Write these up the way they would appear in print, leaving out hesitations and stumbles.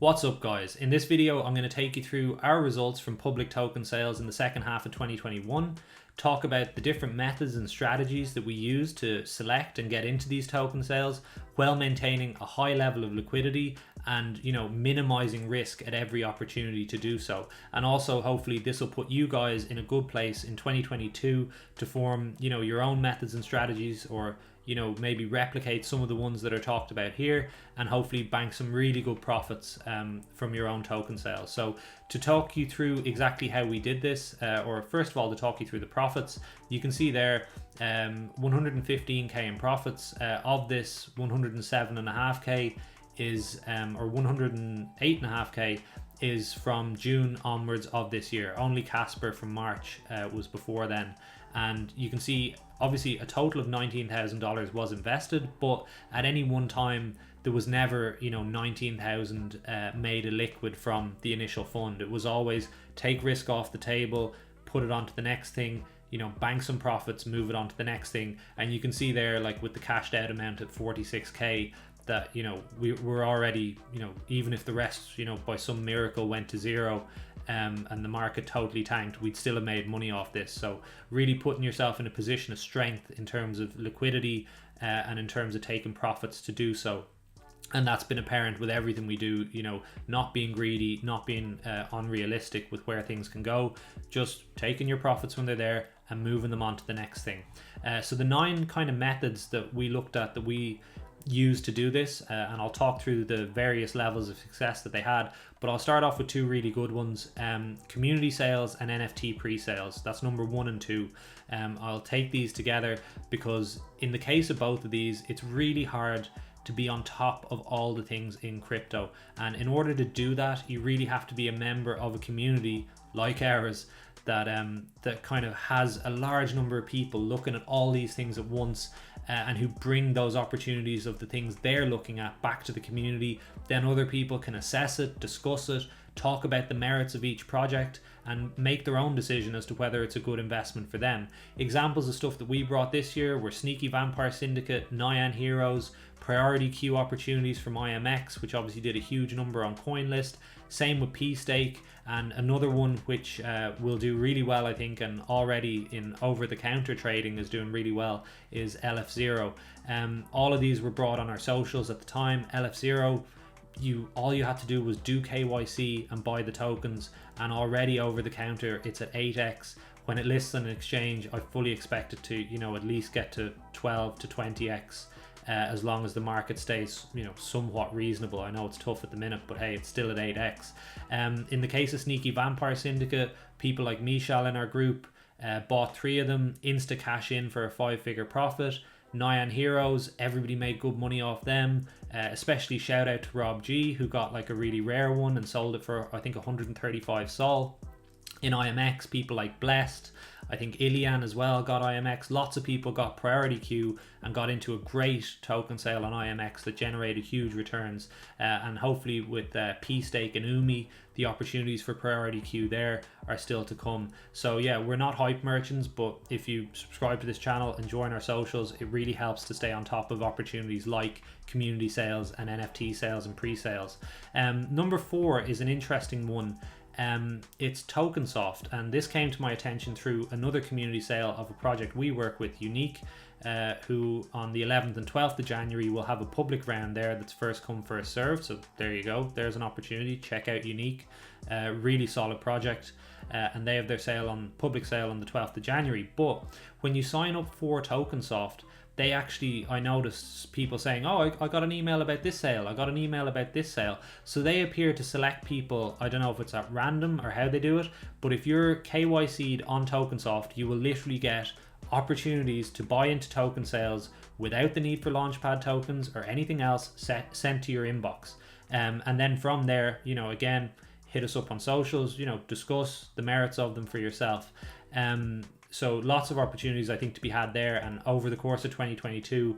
What's up guys? In this video I'm going to take you through our results from public token sales in the second half of 2021, talk about the different methods and strategies that we use to select and get into these token sales while maintaining a high level of liquidity and minimizing risk at every opportunity to do so. And also hopefully this will put you guys in a good place in 2022 to form your own methods and strategies, or maybe replicate some of the ones that are talked about here, and hopefully bank some really good profits from your own token sales. So to talk you through exactly how we did this, or first of all to talk you through the profits, you can see there 115k in profits. Of this, 107.5k is or 108.5k is from June onwards of this year. Only Casper from March was before then. And you can see obviously a total of $19,000 was invested, but at any one time there was never 19,000 made a liquid from the initial fund. It was always take risk off the table, put it onto the next thing, bank some profits, move it on to the next thing. And you can see there, like with the cashed out amount at 46k, that we're already even if the rest by some miracle went to zero and the market totally tanked, we'd still have made money off this. So really putting yourself in a position of strength in terms of liquidity and in terms of taking profits to do so. And that's been apparent with everything we do, not being greedy, not being unrealistic with where things can go, just taking your profits when they're there and moving them on to the next thing. So the 9 kind of methods that we looked at, that we use to do this, and I'll talk through the various levels of success that they had, but I'll start off with 2 really good ones: community sales and NFT pre-sales. That's number 1 and 2. I'll take these together because in the case of both of these, it's really hard to be on top of all the things in crypto, and in order to do that you really have to be a member of a community like ours that kind of has a large number of people looking at all these things at once, and who bring those opportunities of the things they're looking at back to the community. Then other people can assess it, discuss it, talk about the merits of each project, and make their own decision as to whether it's a good investment for them. Examples of stuff that we brought this year were Sneaky Vampire Syndicate, Nyan Heroes, priority queue opportunities from IMX, which obviously did a huge number on Coinlist. Same with P-Stake, and another one which will do really well, I think, and already in over-the-counter trading is doing really well, is LF0. All of these were brought on our socials at the time. LF0, all you had to do was do KYC and buy the tokens, and already over the counter it's at 8x. When it lists on an exchange, I fully expect it to at least get to 12 to 20x. As long as the market stays somewhat reasonable. I know it's tough at the minute, but hey, it's still at 8x. In the case of Sneaky Vampire Syndicate, people like Michal in our group bought 3 of them, insta cash in for a 5-figure profit. Nyan Heroes, everybody made good money off them, especially shout out to Rob G, who got like a really rare one and sold it for I think 135 sol. In IMX, people like Blessed, I think Ilian as well got IMX. Lots of people got priority queue and got into a great token sale on IMX that generated huge returns. And hopefully with P-Stake and Umi, the opportunities for priority queue there are still to come. So yeah, we're not hype merchants, but if you subscribe to this channel and join our socials, it really helps to stay on top of opportunities like community sales and NFT sales and pre-sales. Number 4 is an interesting one. It's Tokensoft, and this came to my attention through another community sale of a project we work with, Unique, who on the 11th and 12th of January will have a public round there that's first come first served. So there you go, there's an opportunity. Check out Unique, really solid project, and they have their public sale on the 12th of January. But when you sign up for Tokensoft, they actually, I noticed people saying, oh, I got an email about this sale, I got an email about this sale. So they appear to select people, I don't know if it's at random or how they do it, but if you're KYC'd on Tokensoft, you will literally get opportunities to buy into token sales without the need for Launchpad tokens or anything else sent to your inbox. And then from there, again, hit us up on socials, discuss the merits of them for yourself. So lots of opportunities I think to be had there, and over the course of 2022,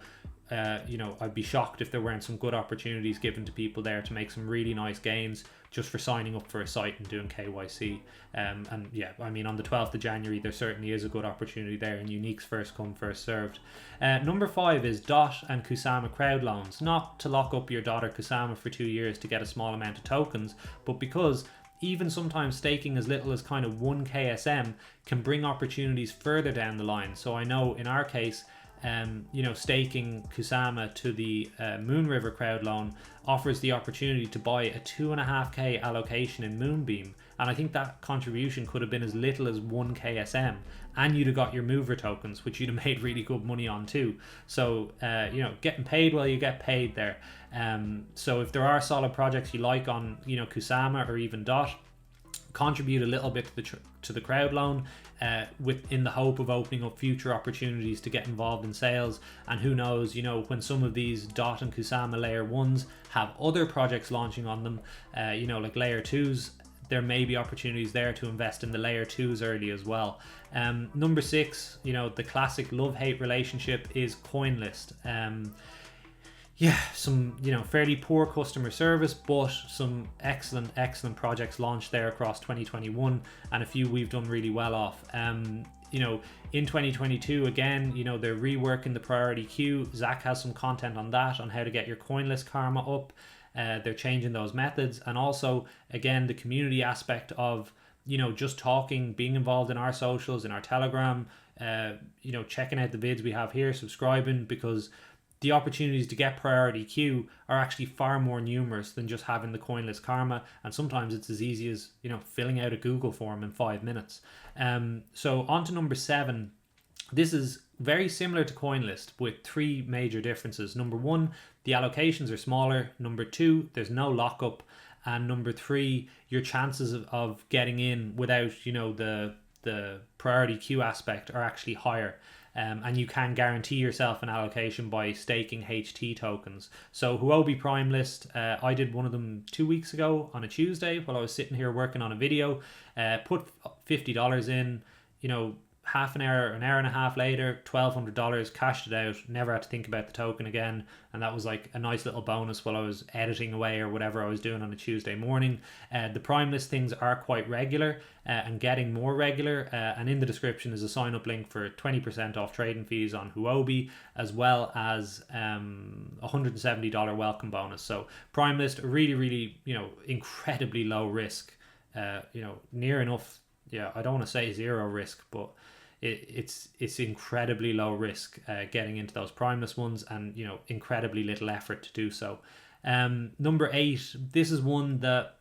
I'd be shocked if there weren't some good opportunities given to people there to make some really nice gains just for signing up for a site and doing KYC. And yeah, I mean, on the 12th of January, there certainly is a good opportunity there, and unique's first come, first served. Number 5 is DOT and Kusama crowd loans. Not to lock up your DOT or Kusama for 2 years to get a small amount of tokens, but because even sometimes staking as little as kind of 1 KSM can bring opportunities further down the line. So I know in our case, staking Kusama to the Moon River crowd loan offers the opportunity to buy a 2.5k allocation in Moonbeam, and I think that contribution could have been as little as 1 KSM, and you'd have got your mover tokens, which you'd have made really good money on too. So getting paid while you get paid there. So if there are solid projects you like on Kusama or even DOT, contribute a little bit to the crowd loan, in the hope of opening up future opportunities to get involved in sales. And who knows, when some of these DOT and Kusama layer 1s have other projects launching on them, like layer 2s, there may be opportunities there to invest in the layer 2s early as well. Number 6, the classic love-hate relationship is Coinlist. Some fairly poor customer service, but some excellent projects launched there across 2021, and a few we've done really well off. In 2022, again, they're reworking the priority queue. Zach has some content on that, on how to get your Coinlist karma up. They're changing those methods, and also again the community aspect of just talking, being involved in our socials, in our Telegram, checking out the vids we have here, subscribing, because the opportunities to get priority queue are actually far more numerous than just having the Coinlist karma, and sometimes it's as easy as filling out a Google form in 5 minutes. So on to number 7. This is very similar to Coinlist with 3 major differences. Number 1, the allocations are smaller. Number 2, there's no lockup, and number 3, your chances of getting in without the priority queue aspect are actually higher. And you can guarantee yourself an allocation by staking HT tokens. So Huobi Primelist, I did one of them 2 weeks ago on a Tuesday while I was sitting here working on a video. Put $50 in, half an hour and a half later, $1,200, cashed it out, never had to think about the token again. And that was like a nice little bonus while I was editing away or whatever I was doing on a Tuesday morning. The Primelist things are quite regular and getting more regular. And in the description is a sign up link for 20% off trading fees on Huobi, as well as $170 welcome bonus. So Primelist, really, really, incredibly low risk, near enough. Yeah, I don't want to say zero risk, but it's incredibly low risk getting into those Primelist ones, and incredibly little effort to do so. Number 8, this is one that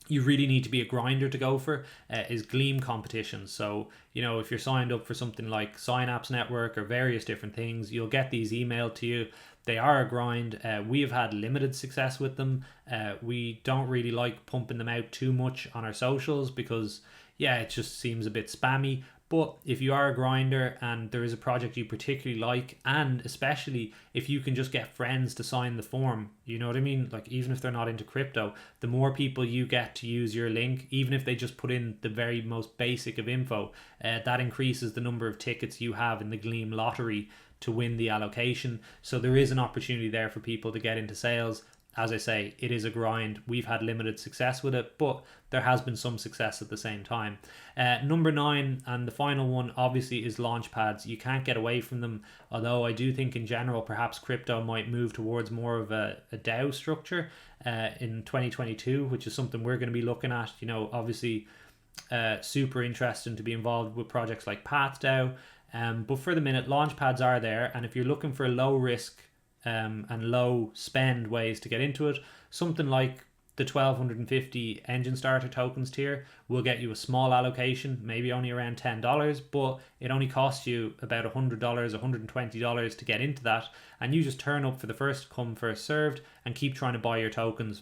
you really need to be a grinder to go for, is Gleam competitions. So if you're signed up for something like Synapse Network or various different things, you'll get these emailed to you. They are a grind. We have had limited success with them. We don't really like pumping them out too much on our socials because it just seems a bit spammy. But if you are a grinder and there is a project you particularly like, and especially if you can just get friends to sign the form, you know what I mean? Like, even if they're not into crypto, the more people you get to use your link, even if they just put in the very most basic of info, that increases the number of tickets you have in the Gleam lottery to win the allocation. So there is an opportunity there for people to get into sales. As I say, it is a grind. We've had limited success with it, but there has been some success at the same time. Number 9, and the final one, obviously, is Launchpads. You can't get away from them, although I do think in general, perhaps crypto might move towards more of a DAO structure in 2022, which is something we're going to be looking at. Obviously, super interesting to be involved with projects like PathDAO. But for the minute, Launchpads are there, and if you're looking for low risk and low spend ways to get into it, something like the 1250 engine starter tokens tier will get you a small allocation, maybe only around $10, but it only costs you about $100, $120 to get into that, and you just turn up for the first come first served and keep trying to buy your tokens.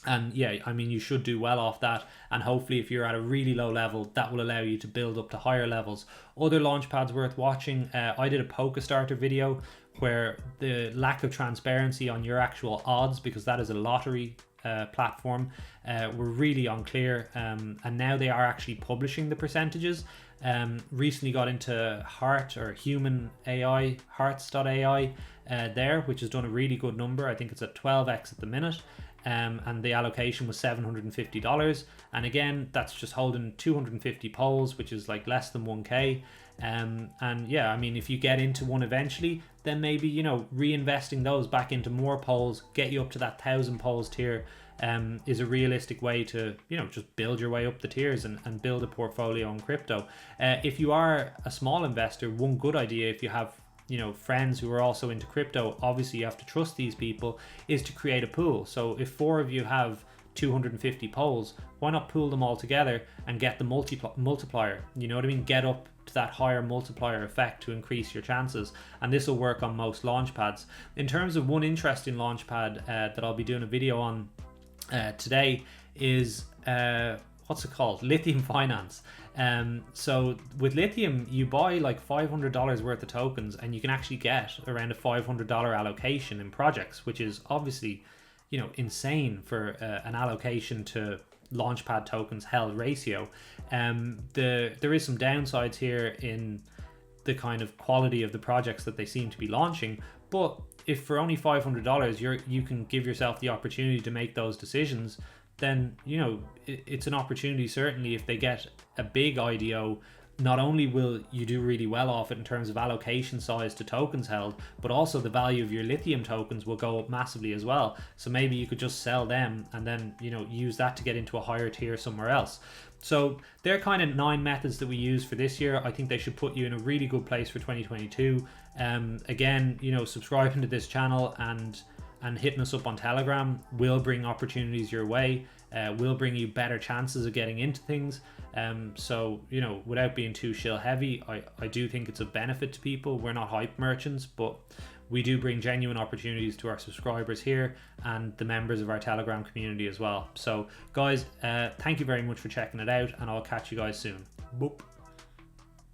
And you should do well off that, and hopefully if you're at a really low level, that will allow you to build up to higher levels. Other launchpads worth watching, I did a Poker Starter video where the lack of transparency on your actual odds, because that is a lottery platform, were really unclear, and now they are actually publishing the percentages. Recently got into Heart or Human AI, Hearts.ai there, which has done a really good number. I think it's at 12x at the minute. and the allocation was $750. And again, that's just holding 250 polls, which is like less than 1K. And yeah, I mean, if you get into one eventually, then maybe, you know, reinvesting those back into more polls, get you up to that 1,000 polls tier, is a realistic way to, you know, just build your way up the tiers and build a portfolio on crypto. If you are a small investor, one good idea, if you have, you know, friends who are also into crypto, obviously you have to trust these people, is to create a pool. So if 4 of you have 250 polls, why not pool them all together and get the multiplier? You know what I mean? Get up to that higher multiplier effect to increase your chances, and this will work on most launchpads. In terms of one interesting launchpad that I'll be doing a video on today is what's it called? Lithium Finance. So with Lithium, you buy like $500 worth of tokens and you can actually get around a $500 allocation in projects, which is obviously, you know, insane for an allocation to Launchpad tokens held ratio. There is some downsides here in the kind of quality of the projects that they seem to be launching, but if for only $500 you can give yourself the opportunity to make those decisions, then, you know, it's an opportunity. Certainly if they get a big IDO, not only will you do really well off it in terms of allocation size to tokens held, but also the value of your Lithium tokens will go up massively as well. So maybe you could just sell them and then, you know, use that to get into a higher tier somewhere else. So they're kind of 9 methods that we use for this year. I think they should put you in a really good place for 2022. Again, you know, subscribing to this channel and hitting us up on Telegram will bring opportunities your way, will bring you better chances of getting into things. So, you know, without being too shill heavy, I do think it's a benefit to people. We're not hype merchants, but we do bring genuine opportunities to our subscribers here and the members of our Telegram community as well. So guys, thank you very much for checking it out, and I'll catch you guys soon. Boop.